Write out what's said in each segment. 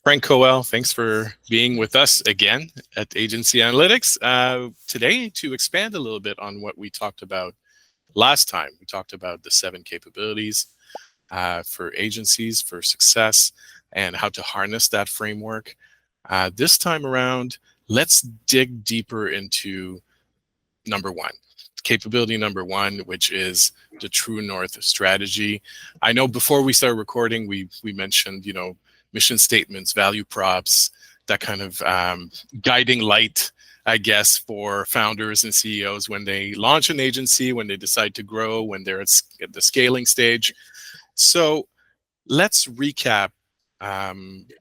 Frank Cowell, thanks for being with us again at AgencyAnalytics. Today, to expand a little bit on what we talked about last time, we talked about the 7 capabilities for agencies for success and how to harness that framework. This time around, let's dig deeper into number 1. Capability number 1, which is the True North strategy. I know before we started recording, we mentioned, mission statements, value props, that kind of guiding light, I guess, for founders and CEOs when they launch an agency, when they decide to grow, when they're at the scaling stage. So let's recap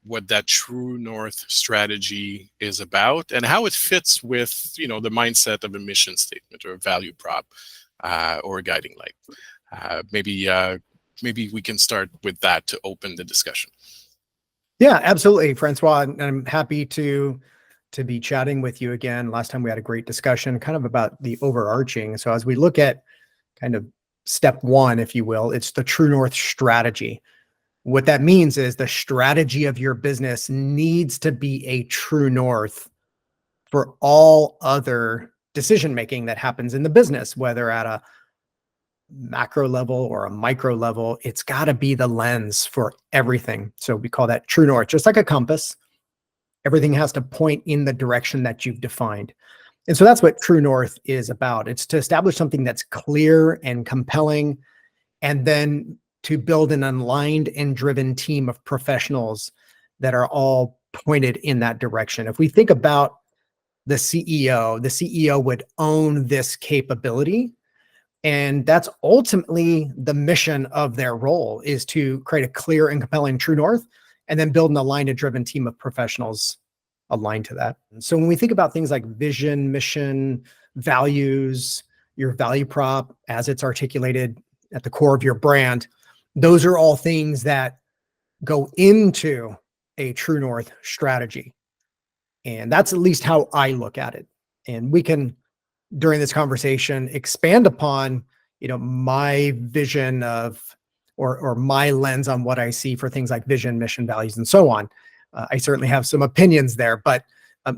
what that True North strategy is about and how it fits with, the mindset of a mission statement or a value prop or a guiding light. Maybe we can start with that to open the discussion. Yeah, absolutely, Francois. And I'm happy to be chatting with you again. Last time we had a great discussion kind of about the overarching. So as we look at kind of step 1, if you will, it's the True North strategy. What that means is the strategy of your business needs to be a true north for all other decision-making that happens in the business, whether at a macro level or a micro level. It's got to be the lens for everything. So we call that true north, just like a compass. Everything has to point in the direction that you've defined. And so that's what true north is about. It's to establish something that's clear and compelling, and then to build an aligned and driven team of professionals that are all pointed in that direction. If we think about the CEO would own this capability. And that's ultimately the mission of their role, is to create a clear and compelling true north and then build an aligned and driven team of professionals aligned to that. And so when we think about things like vision, mission, values, your value prop as it's articulated at the core of your brand, those are all things that go into a True North strategy. And that's at least how I look at it. And we can, during this conversation, expand upon, my vision of, or my lens on what I see for things like vision, mission, values, and so on. I certainly have some opinions there, but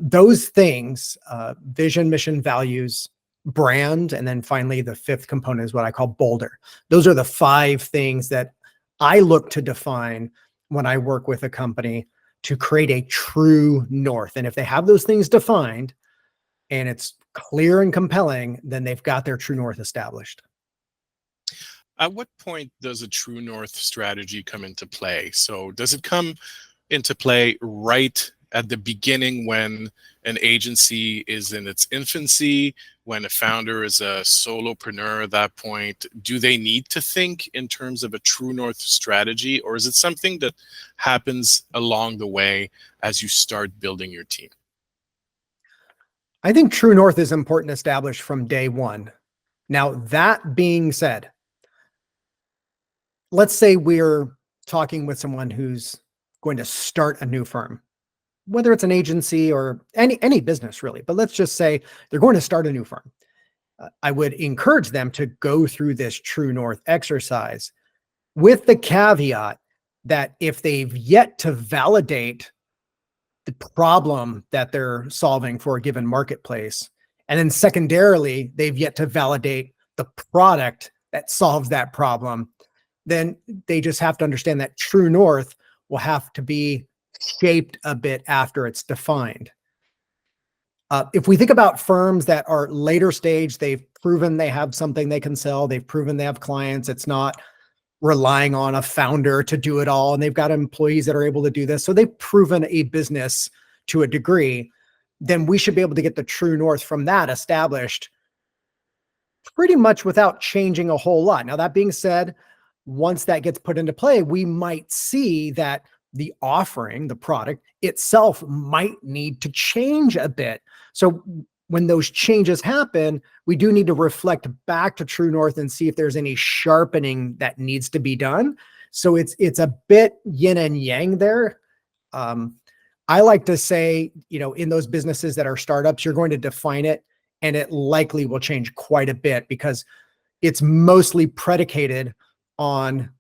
those things, vision, mission, values, brand, and then finally the 5th component is what I call bolder. Those are the 5 things that I look to define when I work with a company to create a true north. And if they have those things defined and it's clear and compelling, then they've got their true north established. At what point does a True North strategy come into play? So does it come into play right at the beginning when an agency is in its infancy, when a founder is a solopreneur at that point? Do they need to think in terms of a True North strategy, or is it something that happens along the way as you start building your team? I think True North is important to establish from day one. Now, that being said, let's say we're talking with someone who's going to start a new firm, whether it's an agency or any business really, but let's just say they're going to start a new firm. I would encourage them to go through this True North exercise with the caveat that if they've yet to validate the problem that they're solving for a given marketplace, and then secondarily, they've yet to validate the product that solves that problem, then they just have to understand that True North will have to be shaped a bit after it's defined. If we think about firms that are later stage, they've proven they have something they can sell. They've proven they have clients. It's not relying on a founder to do it all. And they've got employees that are able to do this. So they've proven a business to a degree. Then we should be able to get the True North from that established pretty much without changing a whole lot. Now, that being said, once that gets put into play, we might see that the offering, the product itself might need to change a bit. So when those changes happen, we do need to reflect back to True North and see if there's any sharpening that needs to be done. So it's a bit yin and yang there. I like to say, in those businesses that are startups, you're going to define it and it likely will change quite a bit because it's mostly predicated on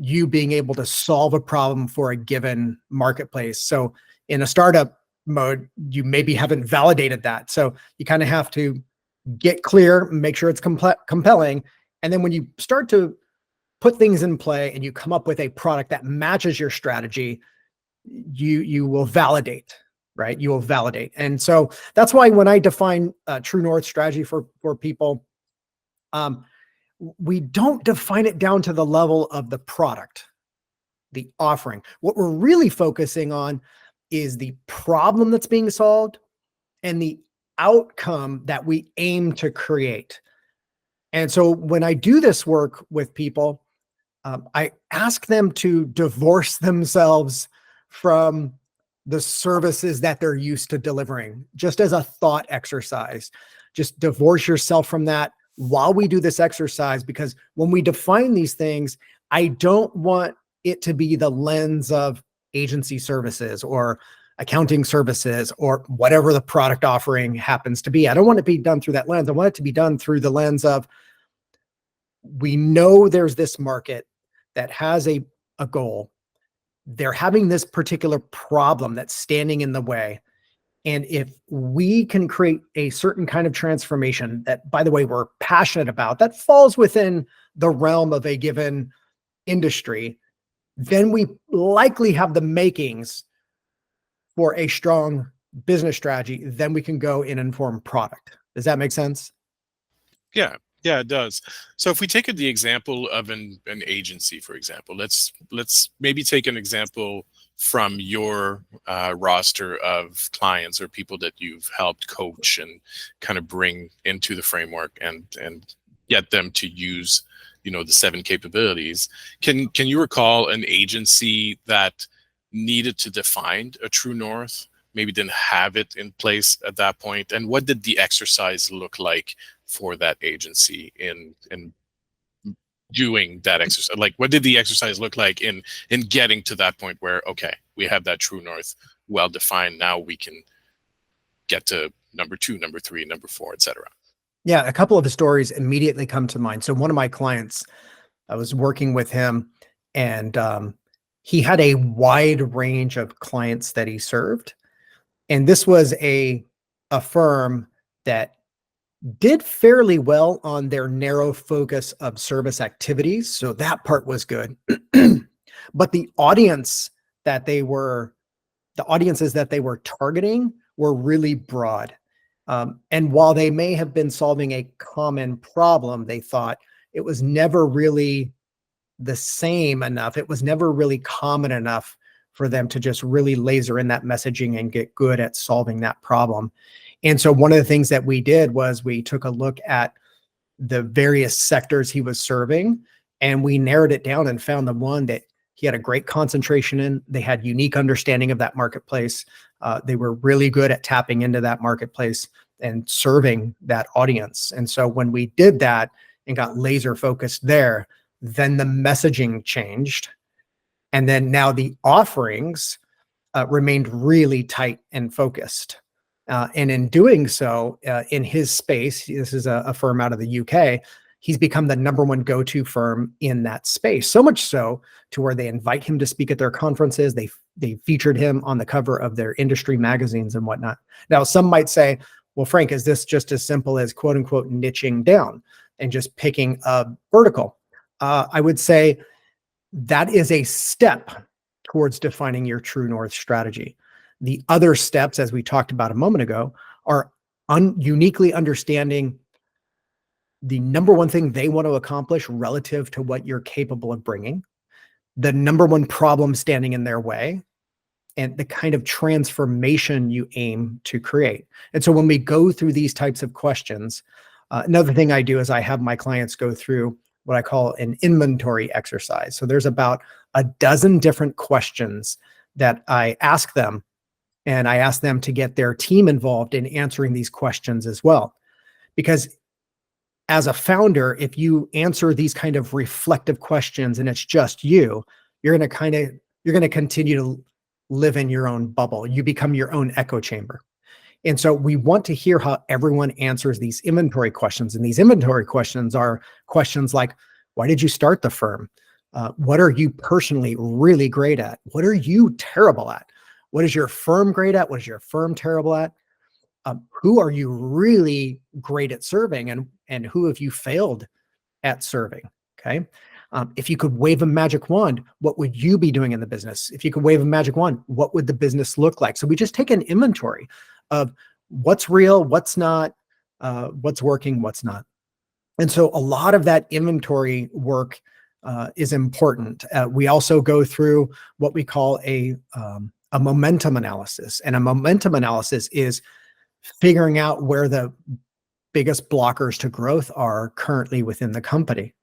you being able to solve a problem for a given marketplace. So in a startup mode, you maybe haven't validated that. So you kind of have to get clear, make sure it's compelling. And then when you start to put things in play and you come up with a product that matches your strategy, you will validate, right? You will validate. And so that's why when I define a true north strategy for people, we don't define it down to the level of the product, the offering. What we're really focusing on is the problem that's being solved and the outcome that we aim to create. And so when I do this work with people, I ask them to divorce themselves from the services that they're used to delivering, just as a thought exercise. Just divorce yourself from that while we do this exercise, because when we define these things, I don't want it to be the lens of agency services or accounting services or whatever the product offering happens to be. I don't want it to be done through that lens. I want it to be done through the lens of, we know there's this market that has a goal. They're having this particular problem that's standing in the way. And if we can create a certain kind of transformation that, by the way, we're passionate about, that falls within the realm of a given industry, then we likely have the makings for a strong business strategy. Then we can go and inform product. Does that make sense? Yeah, it does. So if we take the example of an agency, for example, let's maybe take an example from your roster of clients or people that you've helped coach and kind of bring into the framework and get them to use, the 7 capabilities. Can you recall an agency that needed to define a true north, maybe didn't have it in place at that point, and what did the exercise look like for that agency in doing that exercise? Like, what did the exercise look like in getting to that point where, okay, we have that true north well defined, now we can get to number 2, number 3, number 4, etc. Yeah, a couple of the stories immediately come to mind. So one of my clients, I was working with him, and he had a wide range of clients that he served. And this was a firm that did fairly well on their narrow focus of service activities. So that part was good. But the audiences that they were targeting were really broad. And while they may have been solving a common problem, they thought it was never really the same enough. It was never really common enough for them to just really laser in that messaging and get good at solving that problem. And so one of the things that we did was we took a look at the various sectors he was serving, and we narrowed it down and found the one that he had a great concentration in. They had unique understanding of that marketplace. They were really good at tapping into that marketplace and serving that audience. And so when we did that and got laser focused there, then the messaging changed. And then now the offerings remained really tight and focused. And in doing so, in his space, this is a firm out of the UK, he's become the #1 go-to firm in that space. So much so to where they invite him to speak at their conferences. They featured him on the cover of their industry magazines and whatnot. Now, some might say, well, Frank, is this just as simple as quote unquote niching down and just picking a vertical? I would say that is a step towards defining your true north strategy. The other steps, as we talked about a moment ago, are uniquely understanding the #1 thing they want to accomplish relative to what you're capable of bringing, the #1 problem standing in their way, and the kind of transformation you aim to create. And so when we go through these types of questions, another thing I do is I have my clients go through what I call an inventory exercise. So there's about a dozen different questions that I ask them, and I ask them to get their team involved in answering these questions as well. Because as a founder, if you answer these kind of reflective questions and it's just you, you're going to continue to live in your own bubble. You become your own echo chamber. And so we want to hear how everyone answers these inventory questions. And these inventory questions are questions like, why did you start the firm? What are you personally really great at? What are you terrible at? What is your firm great at? What is your firm terrible at? Who are you really great at serving, and who have you failed at serving? Okay. If you could wave a magic wand, what would you be doing in the business? If you could wave a magic wand, what would the business look like? So we just take an inventory of what's real, what's not, what's working, what's not. And so a lot of that inventory work is important. We also go through what we call a momentum analysis. And a momentum analysis is figuring out where the biggest blockers to growth are currently within the company.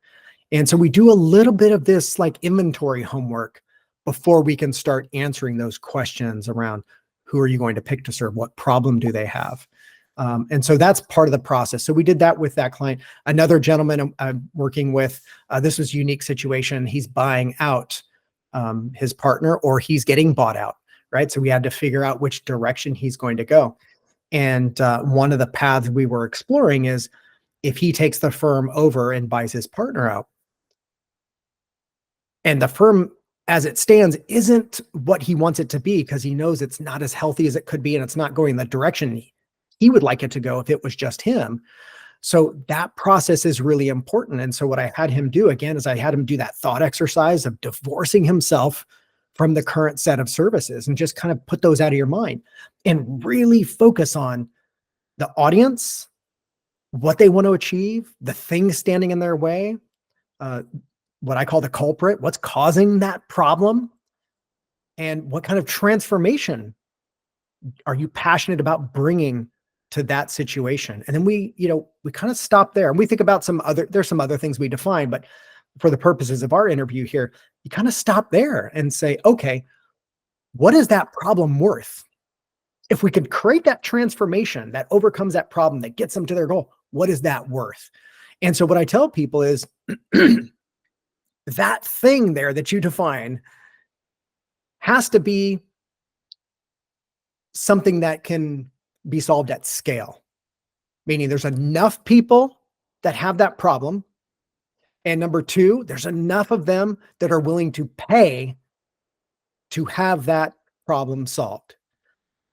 And so we do a little bit of this like inventory homework before we can start answering those questions around who are you going to pick to serve? What problem do they have? And so that's part of the process. So we did that with that client. Another gentleman I'm working with, this was a unique situation. He's buying out his partner, or he's getting bought out, right? So we had to figure out which direction he's going to go. And one of the paths we were exploring is if he takes the firm over and buys his partner out, and the firm as it stands isn't what he wants it to be, because he knows it's not as healthy as it could be, and it's not going the direction he would like it to go if it was just him. So that process is really important. And so what I had him do again is I had him do that thought exercise of divorcing himself from the current set of services and just kind of put those out of your mind and really focus on the audience, what they want to achieve, the things standing in their way, what I call the culprit, what's causing that problem, and what kind of transformation are you passionate about bringing to that situation. And then we kind of stop there and we think about there's some other things we define, but for the purposes of our interview here, you kind of stop there and say, okay, what is that problem worth? If we could create that transformation that overcomes that problem, that gets them to their goal, what is that worth? And so what I tell people is that thing there that you define has to be something that can be solved at scale, meaning there's enough people that have that problem. And number two, there's enough of them that are willing to pay to have that problem solved.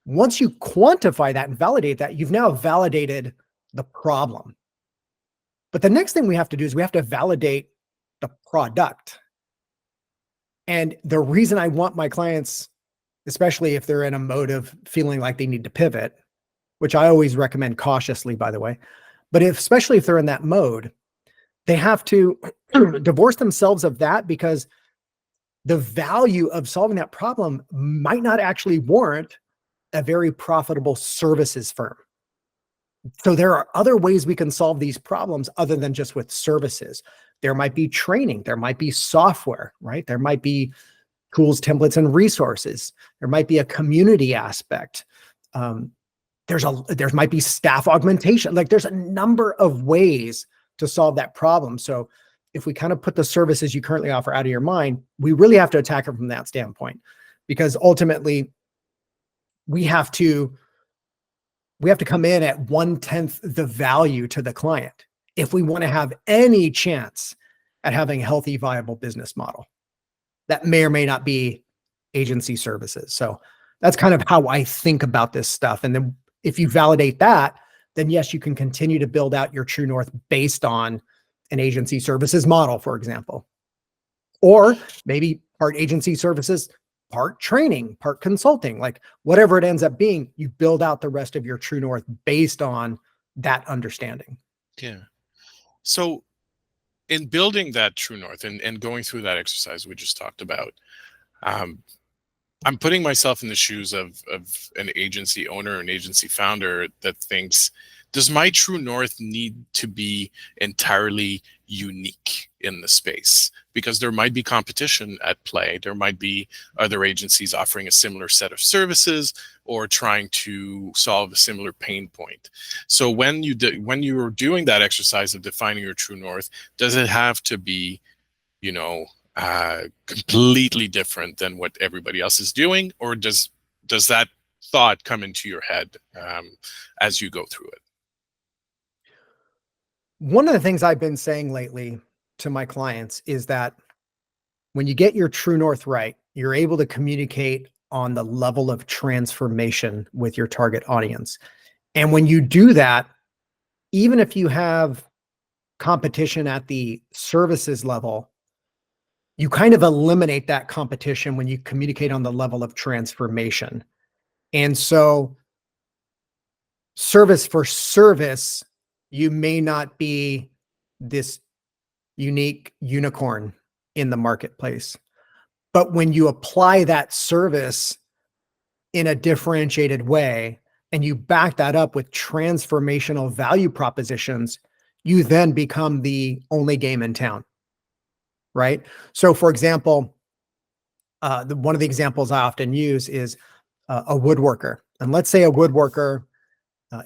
Once you quantify that and validate that, you've now validated the problem. But the next thing we have to do is we have to validate the product. And the reason I want my clients, especially if they're in a mode of feeling like they need to pivot, which I always recommend cautiously, by the way, but especially if they're in that mode, they have to divorce themselves of that, because the value of solving that problem might not actually warrant a very profitable services firm. So there are other ways we can solve these problems other than just with services. There might be training, there might be software, right? There might be tools, templates, and resources. There might be a community aspect. There might be staff augmentation. Like there's a number of ways to solve that problem. So if we kind of put the services you currently offer out of your mind, we really have to attack it from that standpoint, because ultimately we have to come in at 1/10 the value to the client if we want to have any chance at having a healthy, viable business model. That may or may not be agency services. So that's kind of how I think about this stuff. And then if you validate that, then yes, you can continue to build out your true north based on an agency services model, for example. Or maybe part agency services, part training, part consulting, like whatever it ends up being, you build out the rest of your true north based on that understanding. Yeah. So in building that true north and going through that exercise we just talked about, I'm putting myself in the shoes of an agency owner, an agency founder that thinks, does my true north need to be entirely unique in the space? Because there might be competition at play. There might be other agencies offering a similar set of services or trying to solve a similar pain point. So when you're doing that exercise of defining your true north, does it have to be, completely different than what everybody else is doing, or does that thought come into your head as you go through it? One of the things I've been saying lately to my clients is that when you get your true north right, you're able to communicate on the level of transformation with your target audience. And when you do that, even if you have competition at the services level, you kind of eliminate that competition when you communicate on the level of transformation. And so service for service, you may not be this unique unicorn in the marketplace. But when you apply that service in a differentiated way and you back that up with transformational value propositions, you then become the only game in town, right? So for example, one of the examples I often use is a woodworker. And let's say a woodworker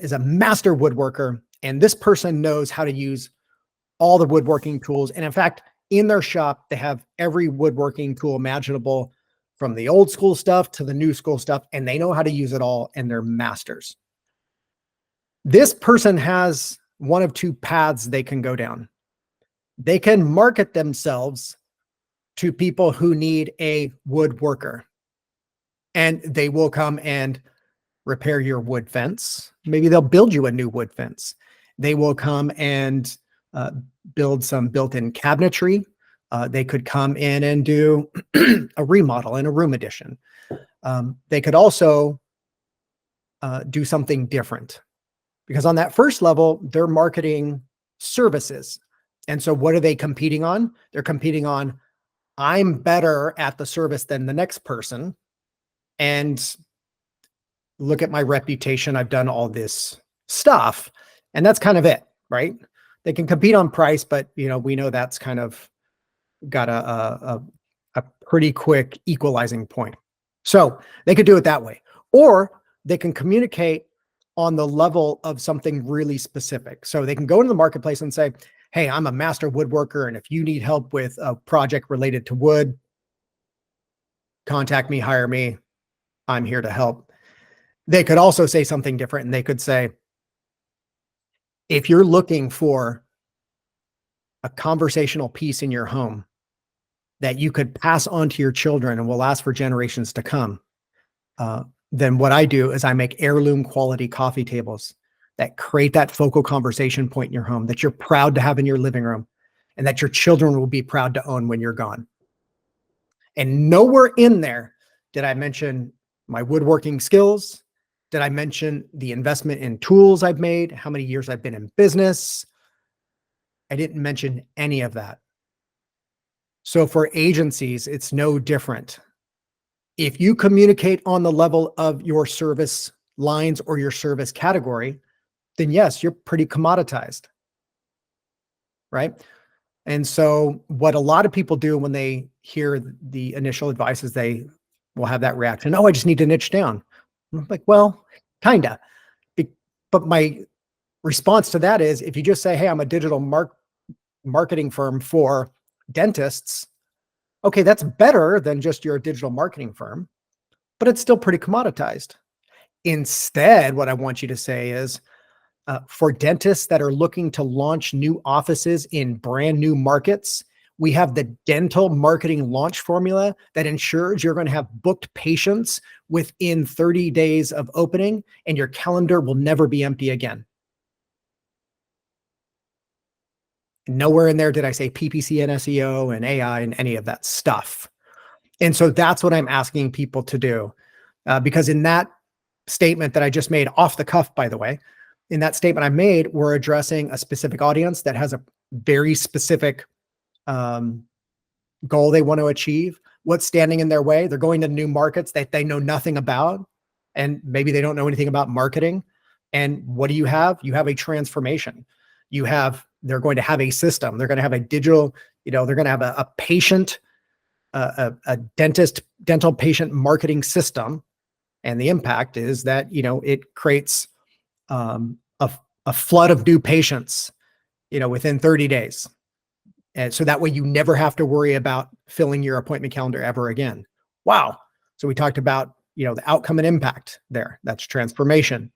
is a master woodworker, and this person knows how to use all the woodworking tools. And in fact, in their shop, they have every woodworking tool imaginable, from the old school stuff to the new school stuff, and they know how to use it all, and they're masters. This person has one of two paths they can go down. They can market themselves to people who need a woodworker, and they will come and repair your wood fence. Maybe they'll build you a new wood fence. They will come and build some built-in cabinetry. They could come in and do a remodel and a room addition. They could also do something different, because on that first level, they're marketing services. And so what are they competing on? They're competing on, I'm better at the service than the next person. And look at my reputation. I've done all this stuff. And that's kind of it, right? They can compete on price, but we know that's kind of got a pretty quick equalizing point. So they could do it that way, or they can communicate on the level of something really specific. So they can go into the marketplace and say, hey, I'm a master woodworker, and if you need help with a project related to wood, contact me, hire me. I'm here to help. They could also say something different, and they could say, if you're looking for a conversational piece in your home that you could pass on to your children and will last for generations to come, then what I do is I make heirloom quality coffee tables that create that focal conversation point in your home that you're proud to have in your living room, and that your children will be proud to own when you're gone. And nowhere in there did I mention my woodworking skills. Did I mention the investment in tools I've made, how many years I've been in business? I didn't mention any of that. So for agencies, it's no different. If you communicate on the level of your service lines or your service category, then yes, you're pretty commoditized, right? And so what a lot of people do when they hear the initial advice is they will have that reaction. Oh, I just need to niche down. I'm like, well, kinda. But my response to that is, if you just say, hey, I'm a digital marketing firm for dentists, okay, that's better than just your digital marketing firm, but it's still pretty commoditized. Instead, what I want you to say is, for dentists that are looking to launch new offices in brand new markets, we have the dental marketing launch formula that ensures you're going to have booked patients within 30 days of opening, and your calendar will never be empty again. Nowhere in there did I say PPC and SEO and AI and any of that stuff. And so that's what I'm asking people to do. Because in that statement that I just made off the cuff, by the way, in that statement I made, we're addressing a specific audience that has a very specific goal they want to achieve. What's standing in their way? They're going to new markets that they know nothing about, and maybe they don't know anything about marketing. And what do you have? You have a transformation. They're going to have a system. They're going to have a digital, they're going to have a patient, a dental patient marketing system. And the impact is that, it creates a flood of new patients, within 30 days. And so that way you never have to worry about filling your appointment calendar ever again. Wow. So we talked about, the outcome and impact there. That's transformation.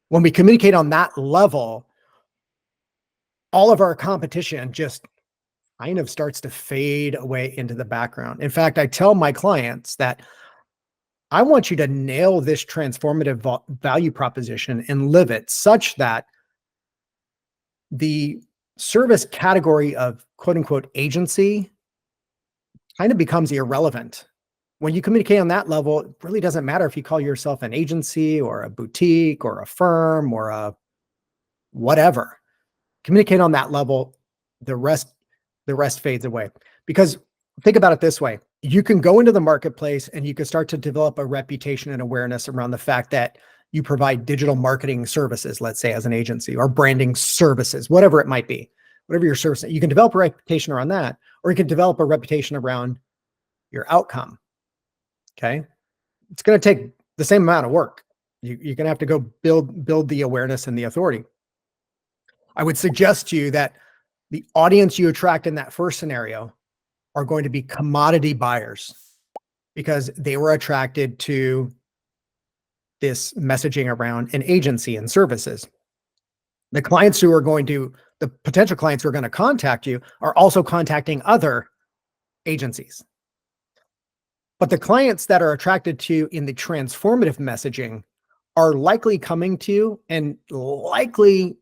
When we communicate on that level, all of our competition just kind of starts to fade away into the background. In fact, I tell my clients that I want you to nail this transformative value proposition and live it such that the service category of quote unquote agency kind of becomes irrelevant. When you communicate on that level, it really doesn't matter if you call yourself an agency or a boutique or a firm or a whatever. Communicate on that level, the rest fades away. Because think about it this way. You can go into the marketplace and you can start to develop a reputation and awareness around the fact that you provide digital marketing services, let's say as an agency, or branding services, whatever it might be, whatever your service. You can develop a reputation around that, or you can develop a reputation around your outcome. Okay. It's going to take the same amount of work. You're going to have to go build the awareness and the authority. I would suggest to you that the audience you attract in that first scenario are going to be commodity buyers because they were attracted to this messaging around an agency and services. The potential clients who are going to contact you are also contacting other agencies. But the clients that are attracted to you in the transformative messaging are likely coming to you, and likely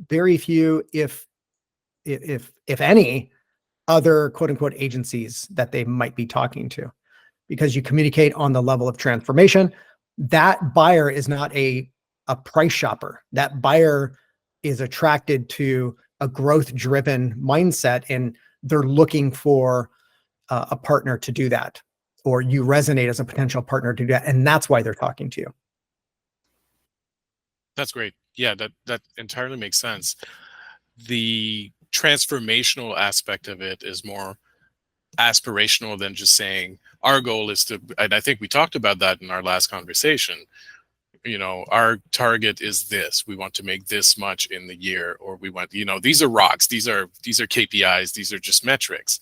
very few, if any, other quote unquote agencies that they might be talking to, because you communicate on the level of transformation. That buyer is not a price shopper. That buyer is attracted to a growth-driven mindset, and they're looking for a partner to do that, or you resonate as a potential partner to do that, and that's why they're talking to you. That's great. Yeah, that entirely makes sense. The transformational aspect of it is more aspirational than just saying our goal is to, and I think we talked about that in our last conversation. Our target is this. We want to make this much in the year, or we want, these are rocks. These are KPIs. These are just metrics.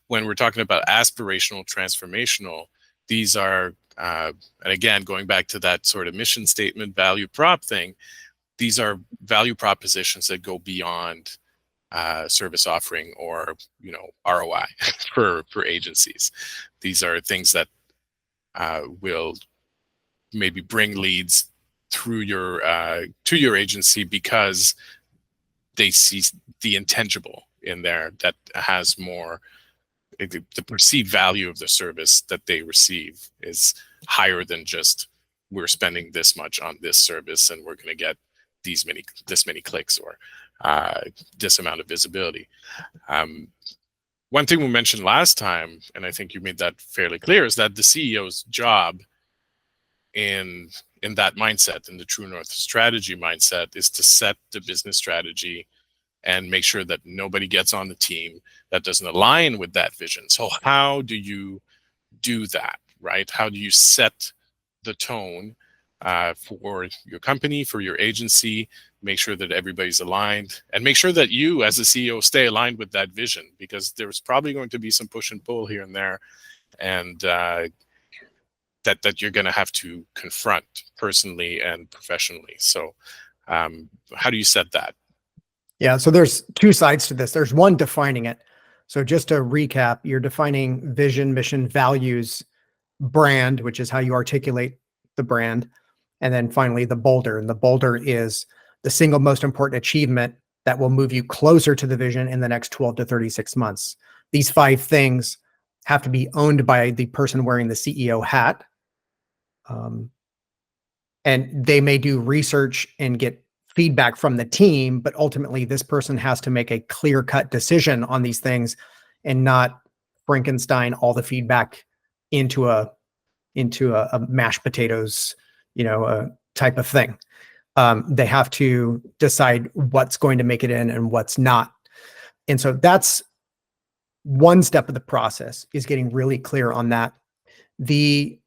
When we're talking about aspirational, transformational, these are, and again, going back to that sort of mission statement, value prop thing, these are value propositions that go beyond service offering or ROI for agencies. These are things that will maybe bring leads through your to your agency because they see the intangible in there that has more. The perceived value of the service that they receive is higher than just we're spending this much on this service and we're going to get this many clicks or this amount of visibility. One thing we mentioned last time, and I think you made that fairly clear, is that the CEO's job in that mindset, in the True North strategy mindset, is to set the business strategy and make sure that nobody gets on the team that doesn't align with that vision. So how do you do that, right? How do you set the tone for your company, for your agency, make sure that everybody's aligned, and make sure that you as a CEO stay aligned with that vision, because there's probably going to be some push and pull here and there, and that you're going to have to confront personally and professionally. So how do you set that? Yeah, so there's two sides to this. There's one, defining it. So just to recap, you're defining vision, mission, values, brand, which is how you articulate the brand. And then finally, the boulder. And the boulder is the single most important achievement that will move you closer to the vision in the next 12 to 36 months. These 5 things have to be owned by the person wearing the CEO hat. And they may do research and get feedback from the team, but ultimately this person has to make a clear-cut decision on these things and not Frankenstein all the feedback into a mashed potatoes, type of thing. They have to decide what's going to make it in and what's not. And so that's one step of the process, is getting really clear on that. The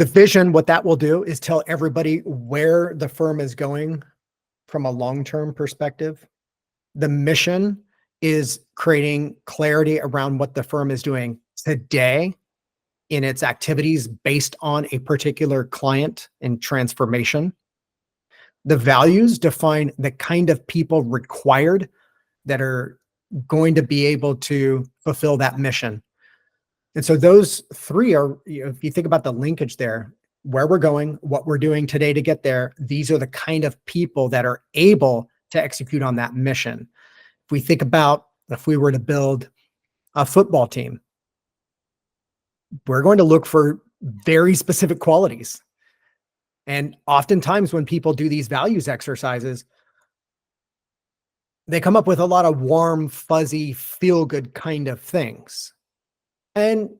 vision, what that will do is tell everybody where the firm is going from a long-term perspective. The mission is creating clarity around what the firm is doing today in its activities based on a particular client and transformation. The values define the kind of people required that are going to be able to fulfill that mission. And so those three are, if you think about the linkage there, where we're going, what we're doing today to get there, these are the kind of people that are able to execute on that mission. If we think about if we were to build a football team, we're going to look for very specific qualities. And oftentimes when people do these values exercises, they come up with a lot of warm, fuzzy, feel-good kind of things. And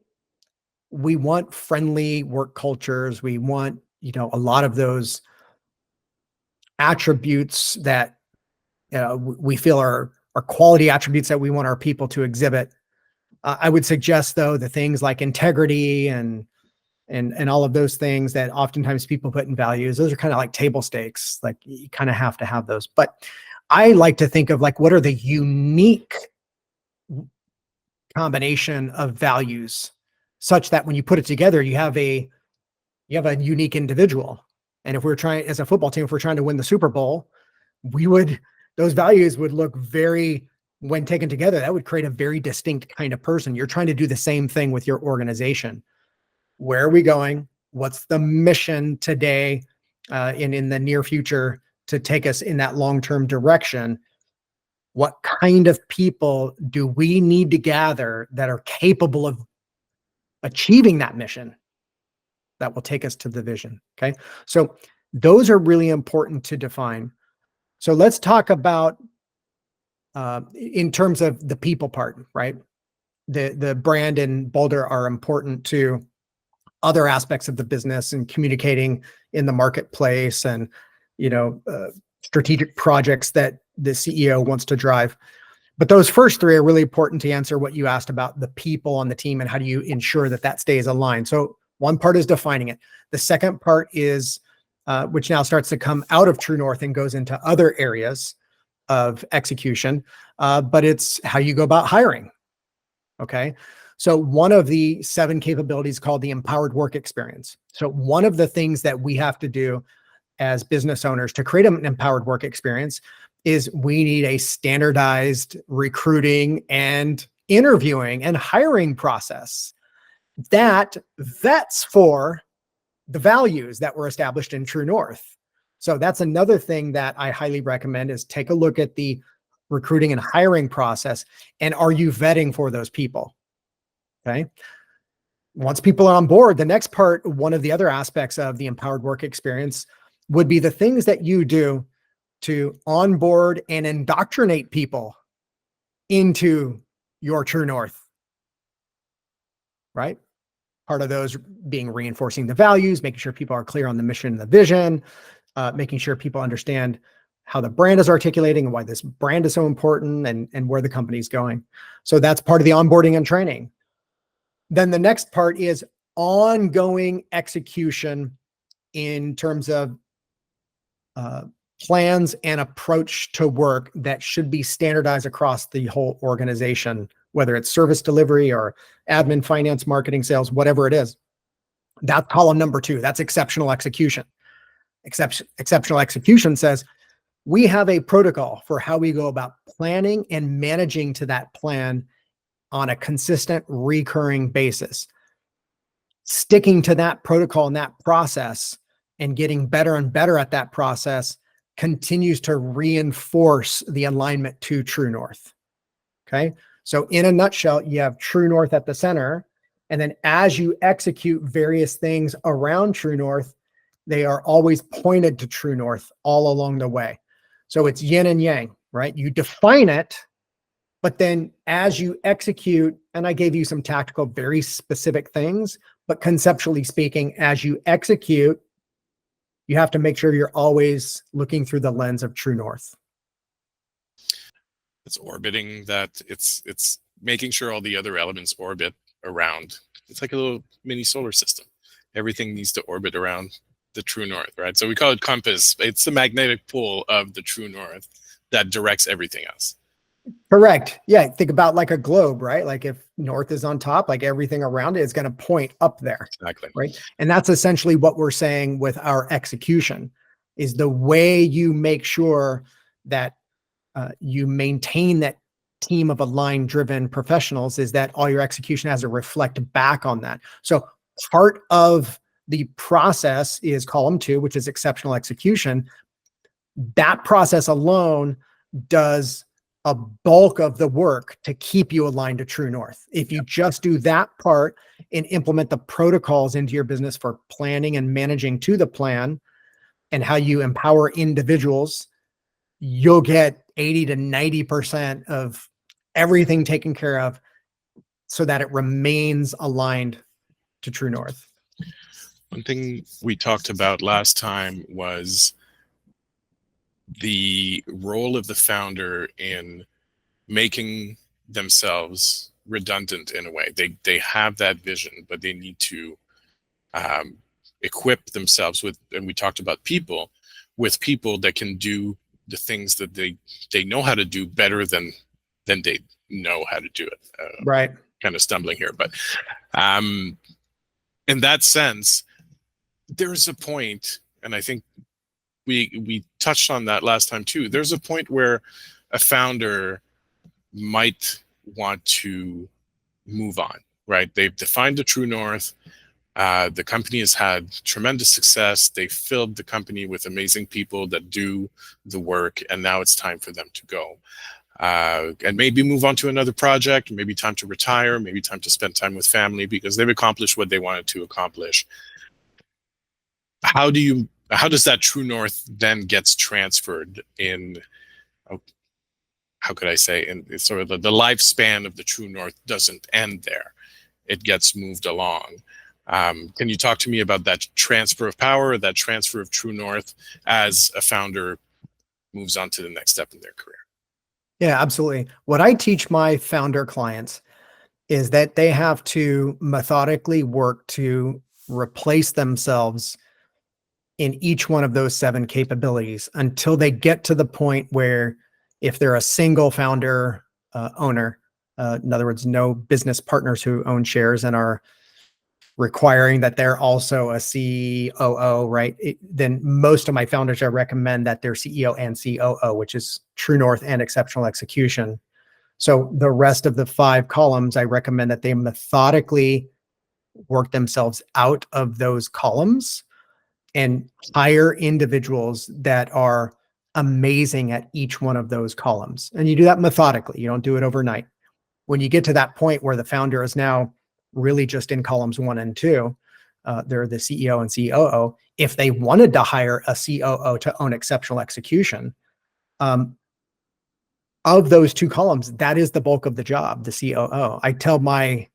we want friendly work cultures. We want, a lot of those attributes that we feel are quality attributes that we want our people to exhibit. I would suggest, though, the things like integrity and all of those things that oftentimes people put in values, those are kind of like table stakes. Like, you kind of have to have those. But I like to think of like, what are the unique combination of values such that when you put it together, you have a unique individual. And if we're trying, as a football team, if we're trying to win the Super Bowl, those values would look very, when taken together, that would create a very distinct kind of person. You're trying to do the same thing with your organization. Where are we going? What's the mission today and in the near future to take us in that long-term direction? What kind of people do we need to gather that are capable of achieving that mission that will take us to the vision? Okay. So those are really important to define. So let's talk about in terms of the people part, right? The brand and Boulder are important to other aspects of the business and communicating in the marketplace and, strategic projects that the CEO wants to drive. But those first three are really important to answer what you asked about the people on the team and how do you ensure that that stays aligned. So one part is defining it. The second part is, which now starts to come out of True North and goes into other areas of execution, but it's how you go about hiring. Okay. So one of the 7 capabilities called the empowered work experience. So one of the things that we have to do as business owners to create an empowered work experience is we need a standardized recruiting and interviewing and hiring process that vets for the values that were established in True North. So that's another thing that I highly recommend is take a look at the recruiting and hiring process. And are you vetting for those people? Okay. Once people are on board, the next part, one of the other aspects of the empowered work experience would be the things that you do to onboard and indoctrinate people into your True North, right? Part of those being reinforcing the values, making sure people are clear on the mission and the vision, making sure people understand how the brand is articulating and why this brand is so important and where the company's going. So that's part of the onboarding and training. Then the next part is ongoing execution in terms of plans and approach to work that should be standardized across the whole organization, whether it's service delivery or admin, finance, marketing, sales, whatever it is. That's column number 2. That's exceptional execution. Exceptional execution says we have a protocol for how we go about planning and managing to that plan on a consistent, recurring basis. Sticking to that protocol and that process and getting better and better at that process continues to reinforce the alignment to True North. Okay. So in a nutshell, you have True North at the center. And then as you execute various things around True North, they are always pointed to True North all along the way. So it's yin and yang, right? You define it, but then as you execute, and I gave you some tactical, very specific things, but conceptually speaking, as you execute, you have to make sure you're always looking through the lens of True North. It's orbiting that. It's making sure all the other elements orbit around. It's like a little mini solar system. Everything needs to orbit around the True North, right? So we call it compass. It's the magnetic pull of the True North that directs everything else. Correct. Yeah. Think about like a globe, right? Like if north is on top, like everything around it is going to point up there. Exactly. Right. And that's essentially what we're saying with our execution is the way you make sure that you maintain that team of aligned, driven professionals is that all your execution has to reflect back on that. So part of the process is column 2, which is exceptional execution. That process alone does a bulk of the work to keep you aligned to true north. If you just do that part and implement the protocols into your business for planning and managing to the plan and how you empower individuals, you'll get 80 to 90% of everything taken care of so that it remains aligned to true north. One thing we talked about last time was the role of the founder in making themselves redundant in a way. They have that vision, but they need to equip themselves with, and we talked about people, with people that can do the things that they know how to do better than they know how to do it. Right. Kind of stumbling here, but in that sense, there's a point, and I think we touched on that last time too. There's a point where a founder might want to move on, right? They've defined the true north. The company has had tremendous success. They filled the company with amazing people that do the work, and now it's time for them to go. And maybe move on to another project, maybe time to retire, maybe time to spend time with family because they've accomplished what they wanted to accomplish. How does that true north then gets transferred in, how could I say, in sort of the lifespan of the true north doesn't end there. It gets moved along. Can you talk to me about that transfer of power, that transfer of true north as a founder moves on to the next step in their career? Yeah, absolutely. What I teach my founder clients is that they have to methodically work to replace themselves in each one of those 7 capabilities until they get to the point where, if they're a single founder owner, in other words, no business partners who own shares and are requiring that they're also a COO, right? Then most of my founders, I recommend that they're CEO and COO, which is true north and exceptional execution. So the rest of the 5 columns, I recommend that they methodically work themselves out of those columns and hire individuals that are amazing at each one of those columns. And you do that methodically. You don't do it overnight. When you get to that point where the founder is now really just in columns 1 and 2, they're the CEO and COO. If they wanted to hire a COO to own exceptional execution, of those 2 columns, that is the bulk of the job, the COO. I tell my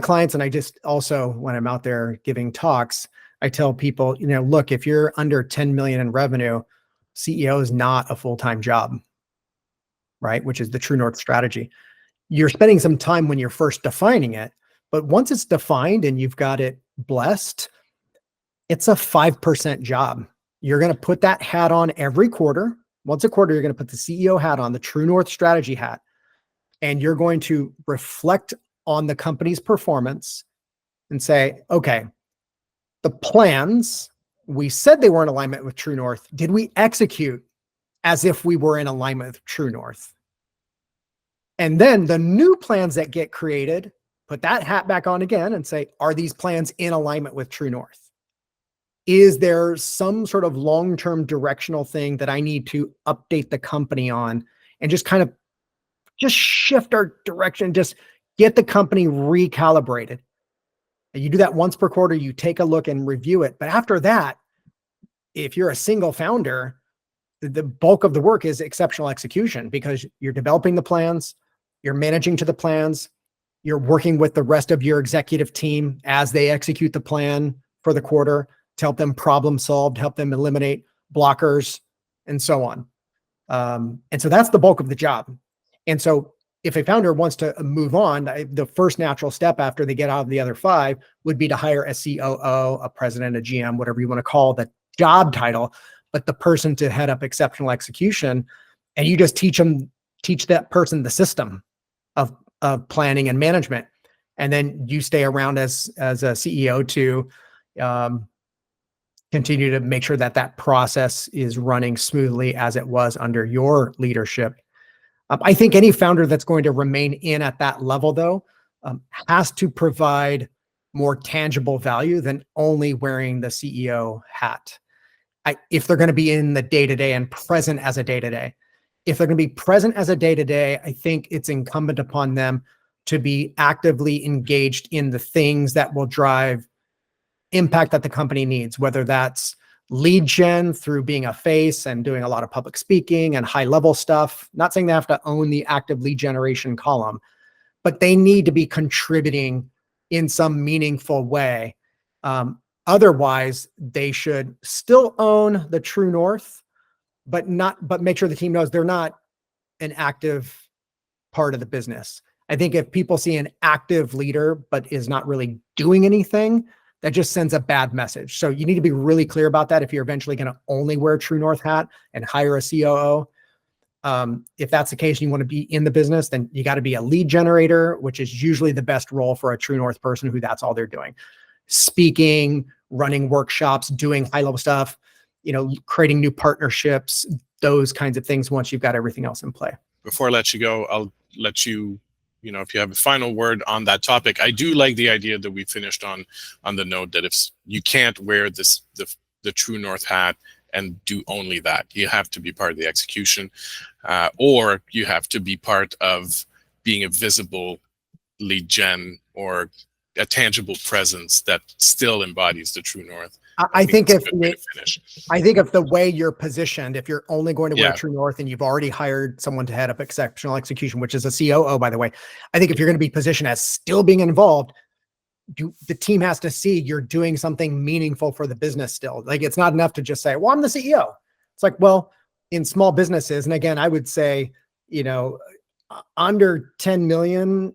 clients, and I just also, when I'm out there giving talks, I tell people, look, if you're under 10 million in revenue, CEO is not a full-time job, right? Which is the true north strategy. You're spending some time when you're first defining it, but once it's defined and you've got it blessed, it's a 5% job. You're going to put that hat on every quarter. Once a quarter, you're going to put the CEO hat on, the true north strategy hat, and you're going to reflect on the company's performance and say, okay, the plans, we said they were in alignment with true north. Did we execute as if we were in alignment with true north? And then the new plans that get created, put that hat back on again and say, are these plans in alignment with true north? Is there some sort of long-term directional thing that I need to update the company on and just kind of just shift our direction, just get the company recalibrated? And you do that once per quarter, you take a look and review it. But after that, if you're a single founder, the bulk of the work is exceptional execution because you're developing the plans, you're managing to the plans, you're working with the rest of your executive team as they execute the plan for the quarter to help them problem solve, to help them eliminate blockers, and so on. And so that's the bulk of the job. And so if a founder wants to move on, the first natural step after they get out of the other 5 would be to hire a COO, a president, a GM, whatever you want to call the job title, but the person to head up exceptional execution. And you just teach that person the system of planning and management. And then you stay around as a CEO to continue to make sure that that process is running smoothly as it was under your leadership. I think any founder that's going to remain in at that level, though, has to provide more tangible value than only wearing the CEO hat. If they're going to be in the day-to-day and present as a day-to-day. If they're going to be present as a day-to-day, I think it's incumbent upon them to be actively engaged in the things that will drive impact that the company needs, whether that's lead gen through being a face and doing a lot of public speaking and high level stuff. Not saying they have to own the active lead generation column, but they need to be contributing in some meaningful way. Otherwise, they should still own the true north, but make sure the team knows they're not an active part of the business. I think if people see an active leader, but is not really doing anything, that just sends a bad message. So you need to be really clear about that if you're eventually going to only wear a true north hat and hire a COO. If that's the case, and you want to be in the business, then you got to be a lead generator, which is usually the best role for a true north person who that's all they're doing. Speaking, running workshops, doing high level stuff, creating new partnerships, those kinds of things once you've got everything else in play. Before I let you go, I'll let you, if you have a final word on that topic. I do like the idea that we finished on the note that if you can't wear the true north hat and do only that, you have to be part of the execution, or you have to be part of being a visible lead gen or a tangible presence that still embodies the true north. I think if the way you're positioned, if you're only going to wear true north and you've already hired someone to head up exceptional execution, which is a COO, by the way, I think if you're going to be positioned as still being involved, the team has to see you're doing something meaningful for the business still. Like, it's not enough to just say, well, I'm the CEO. It's like, well, in small businesses, and again, I would say, under 10 million,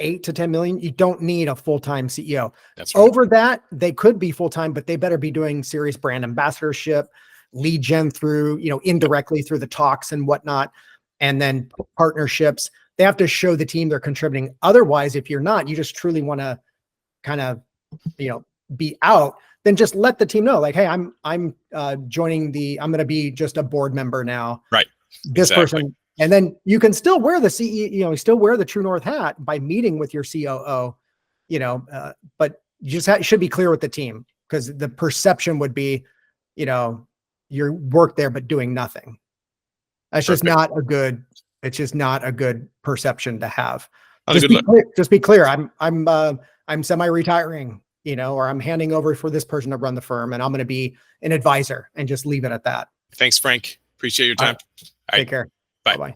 8 to 10 million, you don't need a full-time CEO. That's right. Over that, they could be full-time, but they better be doing serious brand ambassadorship, lead gen through, indirectly through the talks and whatnot, and then partnerships. They have to show the team they're contributing. Otherwise, if you're not, you just truly want to kind of, be out, then just let the team know, like, hey, I'm joining I'm going to be just a board member now. Right. This person. And then you can still wear the CEO, still wear the true north hat by meeting with your COO, but you just should be clear with the team, because the perception would be, you work there, but doing nothing. That's just not a good, it's just not a good perception to have. Just be clear. I'm semi-retiring, or I'm handing over for this person to run the firm, and I'm going to be an advisor, and just leave it at that. Thanks, Frank. Appreciate your time. Take care. Bye-bye.